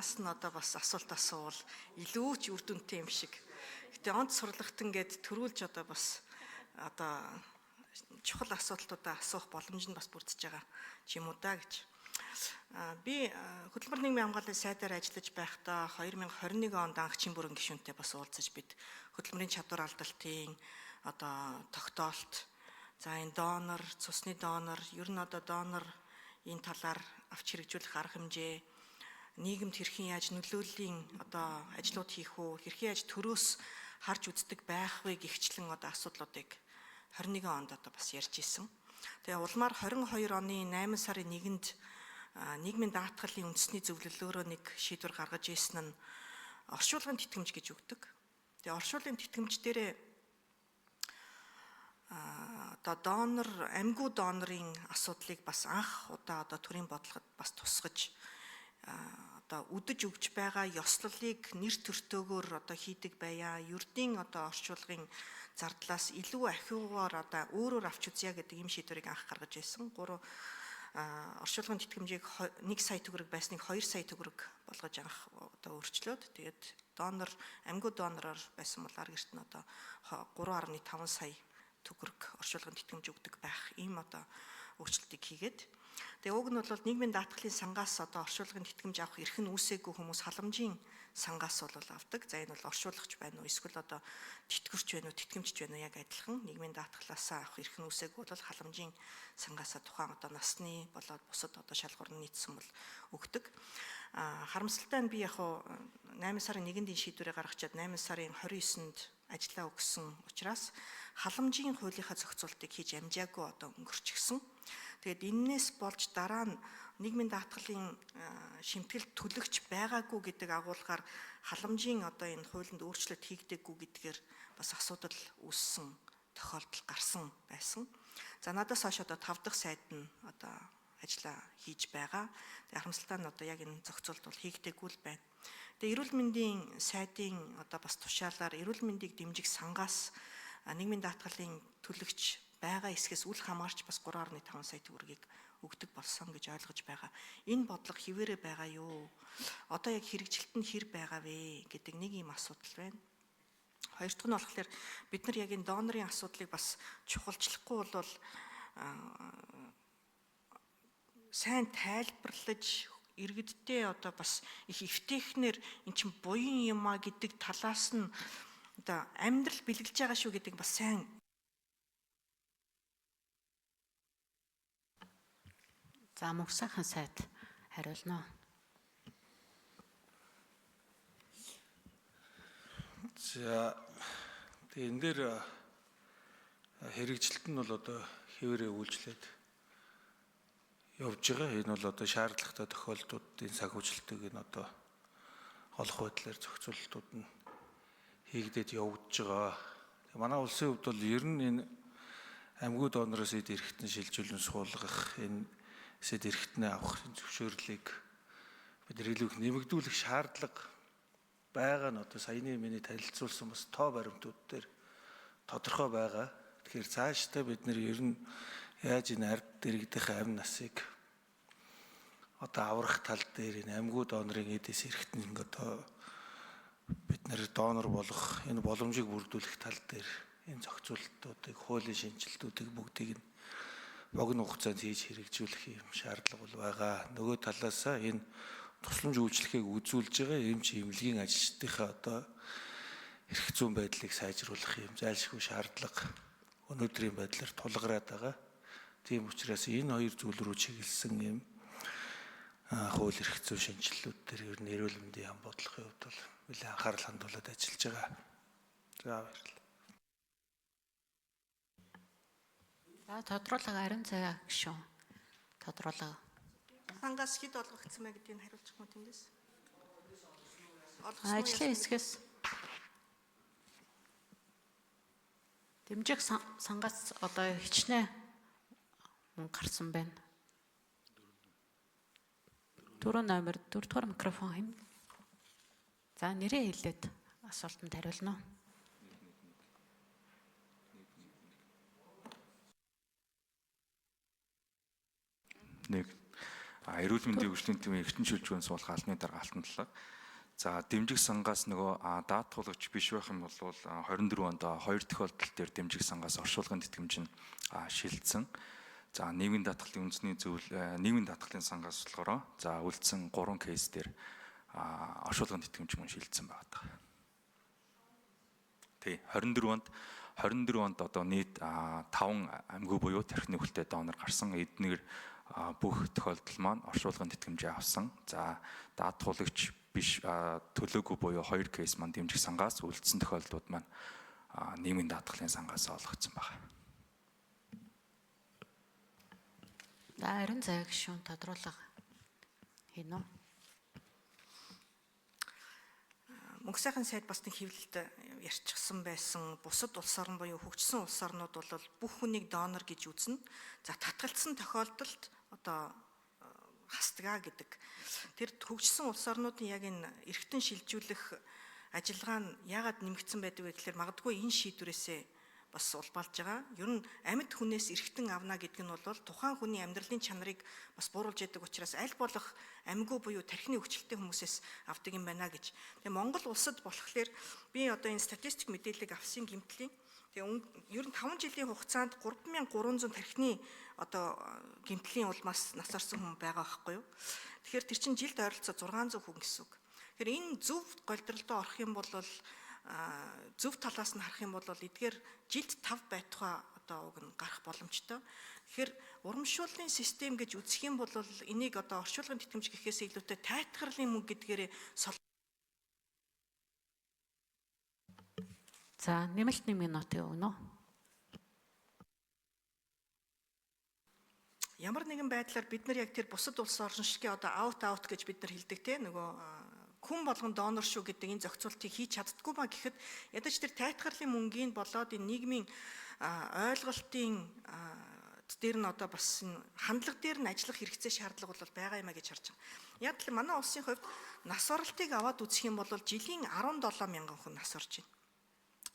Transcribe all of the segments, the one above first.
талаас нь одоо бас асуулт асуувал илүү ч үр дүнтэй юм шиг. Гэтэ онц сурлагтан гээд төрүүлж одоо бас одоо чухал асуудлуудаа асуух боломж нь бас бүрдэж байгаа юм уу да гэж. Би хөтөлбөр нийгмийн хамгааллын сайдаар ажиллаж байхдаа 2021 онд ангчин бүрэн гишүүнтэй бас уулзаж бид хөтөлбөрийн чадвар алдалтын одоо тогтоолт, за энэ донор, цусны донор, ер нь одоо донор энэ талаар авч хэрэгжүүлэх арга хэмжээ, нийгэмд хэрхэн яаж нөлөөллийн одоо ажлууд хийх үү, хэрхэн яаж төрөөс харж үздэг байх вэ гихчлэн одоо асуудлуудыг 21 онд одоо бас ярьж исэн. Тэгээ улмаар 22 оны 8 сарын 1-нд нийгмийн даатгалын үндэсний зөвлөлөөрөө нэг шийдвэр гаргаж ирсэн нь оршуулгын тэтгэмж гэж өгдөг. Тэгээ оршуулгын тэтгэмж дээрээ одоо донор, амьгүй донорын асуудлыг бас анх удаа одоо төрийн бодлогод бас тусгаж одоо үдэж өгч байгаа ёслолыг нэр төртөөгөөр одоо хийдэг байя. Ердийн одоо оршуулгын зардлаас илүү ахиугаар одоо өөрөөр авч үзье гэдэг ийм шийдвэрийг анх гаргаж ирсэн. Оршуулгын тэтгэмжийг 1 сая төгрөг байсныг 2 сая төгрөг болгож анх одоо өөрчлөөд тэгээд донор, амьгүй донороор байсан бол аргэрт нь одоо 3.5 сая төгрөг оршуулгын тэтгэмж өгдөг байх ийм одоо өөрчлөлтийг хийгээд тэгээ уг нь бол нийгмийн даатгалын сангаас одоо оршуулгын тэтгэмж авах эрх нь үүсээгүй хүмүүс халамжийн сангаас бол авдаг. За энэ бол оршуулагч байна уу эсвэл одоо тэтгэвч байна уу, тэтгэмжч байна уу яг адилхан. Нийгмийн даатгалаасаа авах эрх нь үүсээгүй бол халамжийн сангаасаа тухайн одоо насны болоод бусад одоо шалгуурны нийцсэн бол өгдөг. Харамсалтай нь би яг 8 сарын 1-нд шийдвэрээ гаргачаад 8 сарын 29-нд ажиллаа өгсөн учраас халамжийн хуулийнхаа зохицуултыг хийж амжаагүй одоо өнгөрчихсөн. Тэгээд энээс болж дараа нь нийгмийн даатгалын шимтгэлд төлөгч байгаагүй гэдэг агуулгаар халамжийн одоо энэ хуулинд өөрчлөлт хийгдэггүй гэдгээр бас асуудал үүссэн тохиолдол гарсан байсан. За надаас хойш одоо 5 дахь сайд нь одоо ажиллаа хийж байгаа. Тэгээд харамсалтай нь одоо яг энэ зохицуулт бол хийгдэггүй л байна. Тэгээд эрүүл мэндийн сайдын одоо бас тушаалаар эрүүл мэндийг дэмжих сангаас нийгмийн даатгалын төлөгч байгаа эсгээс үл хамаарч бас 3.5 сая төгрөгийг өгдөг болсон гэж ойлгож байгаа. Энэ бодлого хിവэрэ байгаа юу? Одоо яг хэрэгжилт нь хэр байгаа вэ гэдэг нэг юм асуудал байна. Хоёр дахь нь болохоор бид нар яг энэ донорын асуудлыг бас чухалчлахгүй бол сайн тайлбарлаж иргэддээ одоо бас их эвтэхнэр эн чинь буян юм а гэдэг талаас нь одоо амьдрал бэлгэлж байгаа шүү гэдэг бас сайн За мөнхсайхан сайд хариулна. За энэ дээр хэрэгжилт нь бол одоо хэвээрээ үйлчлээд явж байгаа. Энэ бол одоо шаардлагатай тохиолдлуудын санхүүжилтийг энэ одоо олох байдлаар зохицуулалтууд нь хийгдээд явагдаж байгаа. Манай улсын хувьд бол ер нь энэ амьгүй донороос эд эрхтэн шилжүүлэн суулгах, энэ эд эрхтнээ авах зөвшөөрлийг бид илүү их нэмэгдүүлэх шаардлага байгаа нь одоо саяны миний танилцуулсан бас тоо баримтууд дээр тодорхой байгаа. Тэгэхээр цаашдаа бид нэр ер нь яаж энэ ард дэрэгдэх амь насыг одоо аврах тал дээр энэ амьгүй донорын эдээс эрхтэн одоо бид нэр донор болох энэ боломжийг бүрдүүлэх тал дээр энэ зохицуулалтуудыг, хуулийн шинжилтүүдийг бүгдийг нь богино хугацаанд хийж хэрэгжүүлэх юм шаардлага бол байгаа. Нөгөө талаасаа энэ тусламж үйлчлэгийг үзүүлж байгаа эмч эмнэлгийн ажилчдынхаа одоо эрх зүйн байдлыг сайжруулах юм зайлшгүй шаардлага өнөөдрийн байдлаар тулгараад байгаа. Тийм учраас энэ хоёр зүйл рүү чиглэсэн юм хууль эрх зүйн шинжилтүүд дээр ер нь эрүүл мэндийн яам бодлогын хувьд бол нэлээд анхаарал хандуулад ажиллаж байгаа. За баярлалаа. За тодруулга Арин цагаа гişүн. Тодруулга. Сангаас хэд олгогдсон мэ гэдгийг хариулчих юм тэндээс. Ажлын хэсгээс дэмжих сангаас одоо хичнээн мөнгө гарсан байна. 4 номер 4 дугаар микрофон хийн. За нэрээ хэлээд асуултанд хариулна. Нэг Эрүүл мэндийн хөгжлийн төвийн эрчим шилжүүлэн суулгах албаны дарга Алтан талаа. За дэмжих сангаас нөгөө даатгуулагч биш байх юм бол 24 онд 2 тохиолдол дээр дэмжих сангаас оршуулгын тэтгэмж нь шилжсэн. За нийгмийн даатгалын үндэсний зөвлөл нийгмийн даатгалын сангаас болохоор за үлдсэн 3 кейс дээр оршуулгын тэтгэмж мөн шилжсэн байгаа. Тий 24 онд одоо нийт 5 амьгүй буюу тархины хүлтэй донор гарсан. Эдгээр бүх тохиолдол маань оршуулгын тэтгэмжээ авсан. За даатгуулагч биш төлөөгүй буюу 2 кейс маань дэмжих сангаас, үлдсэн тохиолдлууд маань нийгмийн даатгалын сангаас олгогдсон байна. За ариун зай гишүүн тодруулга хийнэ үү? Мөнх сайхан сайд бас нэг хэвлэлд ярьчихсан байсан бусад улс орн буюу хөгжсөн улс орнууд бол бүх хүнийг донор гэж үзнэ. За татгалцсан тохиолдолд одоо хасдгаа гэдэг. Тэр хөгжсөн улс орнуудын яг энэ эргэтэн шилжүүлэх ажиллагаа нь яагаад нэмэгдсэн байдаг вэ гэхээр магадгүй энэ шийдвэрээсээ бас улбалж байгаа. Ер нь амьд хүнээс эргэтэн авна гэдэг нь бол тухайн хүний амьдралын чанарыг бас бууруулж яадаг учраас аль болох амьгүй буюу тархины өвчлөлттэй хүмүүсээс авдаг юм байна гэж. Тэгээ Монгол улсад болохоор би одоо энэ статистик мэдээллийг авсан гэмтлийн. Тэгээ ер нь 5 жилийн хугацаанд 3300 тархины одоо гэмтлийн улмаас нас орсон хүн байгаа байхгүй юу? Тэгэхээр тэр чинь жилд ойролцоо 600 хүн гэсэн үг. Тэгэхээр энэ зөв голдролдоо орох юм бол зөв талаас нь харах юм бол эдгээр жилд 5 байтугай одоо уг нь гарах боломжтой. Тэгэхээр урамшууллын систем гэж үзэх юм бол энийг одоо орчуулгын тэтгэмж гэхээс илүүтэй тайтгарлын мөнгө гэдгээрээ За нэмэлт 1 минут өгнө үү? ямар нэгэн байдлаар бид нар яг тэр бусад улс орн шиг одоо аут гэж бид нар хэлдэг те нөгөө хүн болгон донор шүү гэдэг энэ зохицуултыг хийж чаддгүй ба гэхэд ядаж тэр тайтгарлын мөнгийг болоод энэ нийгмийн ойлголтын дээр нь одоо бас хандлага дээр нь ажиллах хэрэгцээ шаардлага бол байгаа юм а гэж харж байгаа. Яг л манай улсын хувьд нас оролтыг аваад үзэх юм бол жилийн 17 мянган хүн нас орж байна.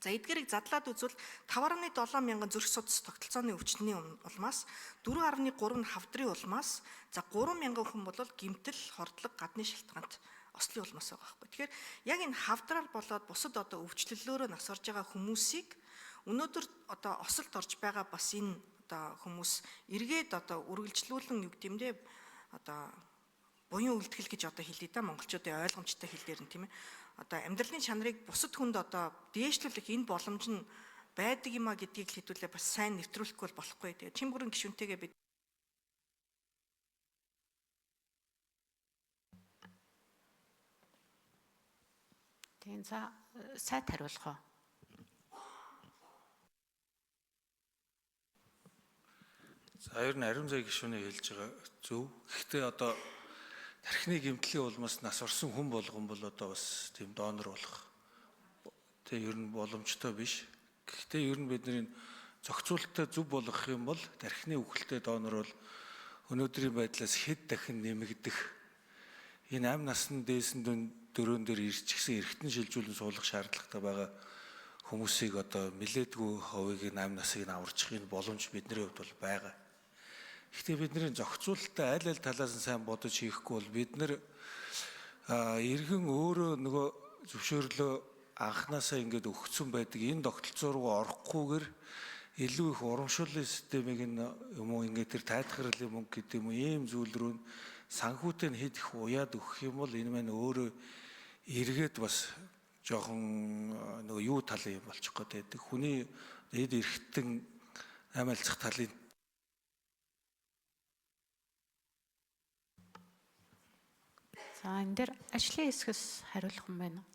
За эдгээрийг задлаад үзвэл 5.7 мянган зүрх судас тогтолцооны өвчтөний улмаас 4.3 нь хавдрын улмаас за 3 мянган хүн бол гэмтэл, хордлого, гадны шалтгаанд ослын улмаас байгаа байхгүй. Тэгэхээр яг энэ хавдраар болоод бусад одоо өвчлөлөөрөө нас орж байгаа хүмүүсийг өнөөдөр одоо осолд орж байгаа бас энэ одоо хүмүүс эргээд одоо үргэлжлүүлэн юу гэмдэ одоо буян үлтгэл гэж одоо хэлээ да монголчуудын ойлгомжтой хэлээр нь тийм ээ. Одоо амьдралын чанарыг бусад хүнд одоо дээшлүүлэх энэ боломж нь байдаг юм а гэдгийг хэлүүлээ бас сайн нэвтрүүлэхгүй бол болохгүй. Тэгээ чим бүрэн гишүүнтэйгээ бид Тийм за сайд хариулах уу? За ер нь ариун зай гишүүний хэлж байгаа зөв. Гэхдээ одоо тархины гэмтлийн улмаас нас орсон хүн болгон бол одоо бас тийм донор болох тэг ер нь боломжтой биш. Гэхдээ ер нь бидний зохицуулалтаа зөв болгох юм бол тархины үхэлтэй донор бол өнөөдрийн байдлаас хэд дахин нэмэгдэх энэ амь насны дээсэн дөрөөн дээр ирчихсэн эргэтэн шилжүүлэн суулгах шаардлагатай байгаа хүмүүсийг одоо нэлээдгүй хувийг амь насыг нь аварчихын боломж бидний хувьд бол байгаа. Гэхдээ бидний зохицуулалтаа аль талаас нь сайн бодож хийхгүй бол бид нар эргэн өөрөө нөгөө зөвшөөрлөө анханасаа ингээд өгсөн байдаг энэ тогтолцоо руу орохгүйгээр илүү их урамшууллын системийг юм уу ингээд тэр тайлхарлын мөнгө гэдэг юм уу ийм зүйл рүү санхүүтэй нь хэд их уяад өгөх юм бол энэ маань өөрөө эргээд бас жоохон нөгөө юу талын юм болчих гээд байдаг. Хүний эд эрхтэн амайлцах талын За энэ дээр ажлын хэсгээс хариулах юм байна уу?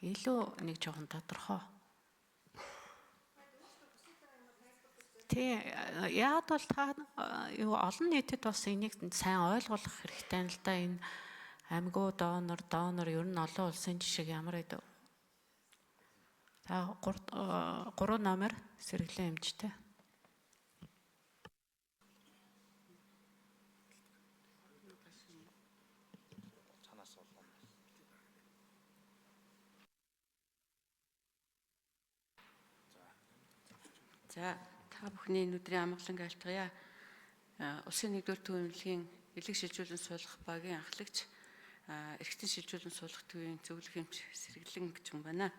Илүү нэг жоохон тодорхой. Тий, яад бол та юу олон нийтэд бас энийг сайн ойлгох хэрэгтэй л да. Энэ амьгүй донор ер нь олон улсын жишээ ямар гэдэг. За 3 номер сэргэлэн эмчтэй. За та бүхний өнөөдрийн амгалан айлтгая. Улсын 1-р төвийн эмнэлгийн элэг шилжүүлэн суулгах багийн ахлагч эргэтэн шилжүүлэн суулгах төвийн зөвлөх эмч Сэргэлэн гэж юм байна.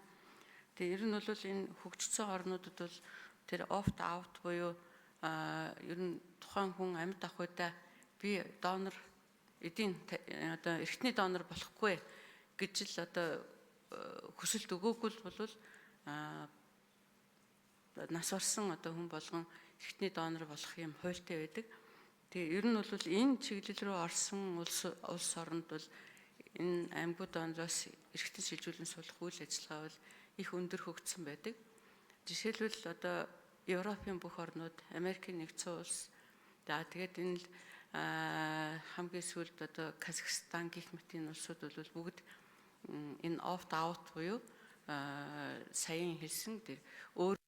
Тэгээ ер нь бол энэ хөгжсөн орнуудад бол тэр opt out буюу ер нь тухайн хүн амьд ахуйдаа би донор эдийн одоо эргэтний донор болохгүй гэж л одоо хүсэлт өгөөгүй бол нас барсан одоо хүн болгон эргэтний донор болох юм хуультай байдаг. Тэгээ ер нь бол энэ чиглэл рүү орсон улс оронд бол энэ аймагуд донороос эргэтэн шилжүүлэн суулгах үйл ажиллагаа бол их өндөр хөгжсөн байдаг. Жишээлбэл одоо Европын бүх орнууд, Америкийн нэгдсэн улс, за тэгээд энэ л хамгийн сүүлд одоо Казахстан гэх мэт энэ улсууд бол бүгд энэ opt out буюу саяын хэлсэн тэр өөр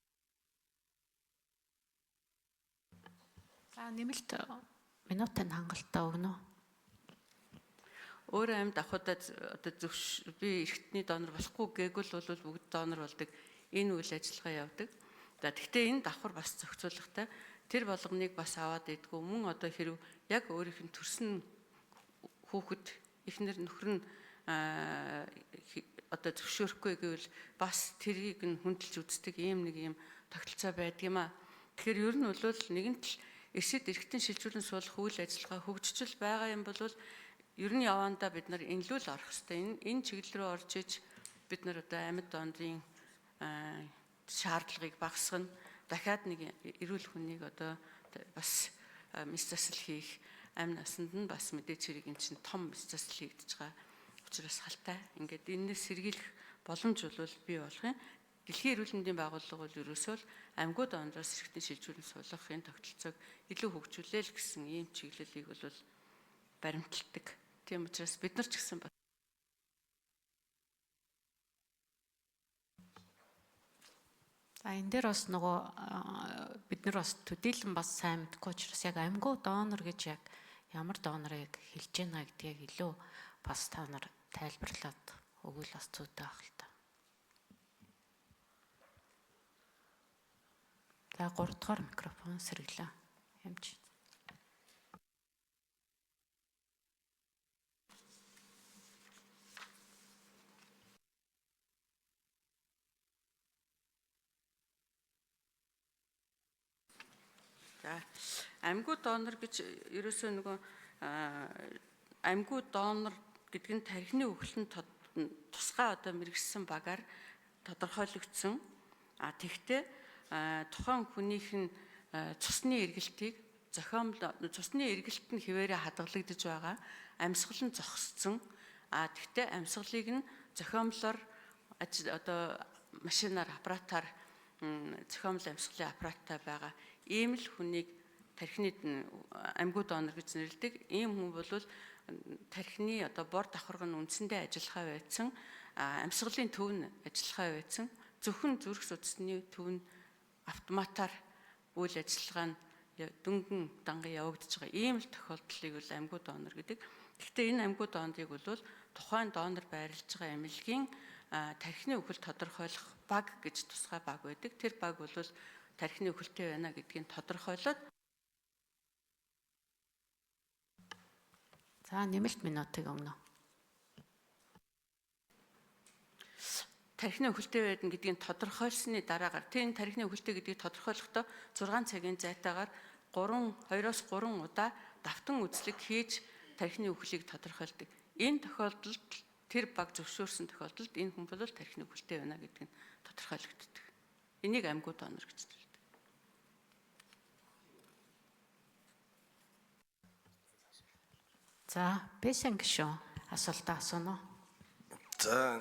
За нэмэлт минутын хангалттай өгнө. өөр амьд ахуйдаа одоо би эргэтний донор болохгүй гээгэл бол бүгд донор болдог. Энэ үйл ажиллагаа явдаг. За тэгвэл энэ давхар бас зохицуулгатай. Тэр болгоныг бас аваад идэггүй мөн одоо хэрв яг өөрийнх нь төрсөн хүүхэд эхнэр нөхөр нь одоо зөвшөөрөхгүй гэвэл бас тэрийг нь хүндэлж үздэг ийм нэг юм тогтолцоо байдгийм аа. Тэгэхээр ер нь бол нэгэнт л эсэд эргэтэн шилжүүлэн суулгах үйл ажиллагаа хөгжиж байгаа юм бол ер нь явандаа бид нар инлүүл орох хэрэгтэй. Энэ чиглэл рүү орж иж бид нар одоо амьд донорын шаардлагыг багасгана. Дахиад нэг эрүүл хүнийг одоо бас мэс засал хийх амь насанд нь бас мэдээж хэрэг эн чинь том мэс засал хийгдэж байгаа учраас халтай. Ингээд энэс сэргийлэх боломж бол бий болох юм. Дэлхийн эрүүл мэндийн байгууллага бол ерөөсөө л аймагуд донороос эргэтэн шилжүүлэн суулгахын тогтолцоог илүү хөгжүүлээл гэсэн ийм чиглэлийг бол баримталдаг. Тийм учраас бид нар ч гэсэн За энэ дээр бас нөгөө бид нар бас төдийлөн бас сайн мэдгүй учраас яг аймагуд донор гэж яг ямар донорыг хэлж байна гэдгийг илүү бас та нар тайлбарлаад өгвөл бас зүйтэй байх л та. За 3 дугаар микрофон Сэргэлэн эмч. аймагуд донор гэж ерөөсөө нөгөө аймагуд донор гэдэг нь тархины өвгөлтөнд тусгай одоо мэрэгсэн багаар тодорхойлогдсон. Тэгвэл тухайн хүнийх нь цусны эргэлтийг цусны эргэлт нь хിവэрэ хадгалагдаж байгаа. Амьсгал нь зогссон. Тэгвэл амьсгалыг нь зохиомлоор одоо машинаар аппаратаар зохиомл амьсгалын аппараттай байгаа. Ийм л хүнийг тархины аймагуд донор гэж нэрлэдэг. Ийм хүн бол тархины одоо бор давхарга нь үндсэндээ ажиллахаа байсан. Амьсгалын төв нь ажиллахаа байсан. Зөвхөн зүрх судасны төв нь автоматар үйл ажиллагаа нь дөнгөн данган явагдаж байгаа. Ийм л тохиолдлыг бол аймагуд донор гэдэг. Гэхдээ энэ аймагуд донорыг бол тухайн донор байрлаж байгаа эмнэлгийн тархины өвгөл тодорхойлох баг гэж тусгай баг байдаг. Тэр баг бол тархины өвгөлтэй байна гэдгийг тодорхойлоод За нэмэлт минутыг өгнө. тархины өвгөлтэй байдна гэдгийг тодорхойлсны дараагаар тэр тархины өвгөлтэй гэдгийг тодорхойлохдоо 6 цагийн зайтаагаар 2-3 удаа давтан үзлэг хийж тархины өвгөлийг тодорхойлдог. Энэ тохиолдолд тэр баг зөвшөөрсөн тохиолдолд энэ хүн бол тархины өвгөлтэй байна гэдгийг тодорхойлогддог. Энийг аймагуд донор гэж нэрлэдэг. За бэсэн гişүн асуултаа асууно. За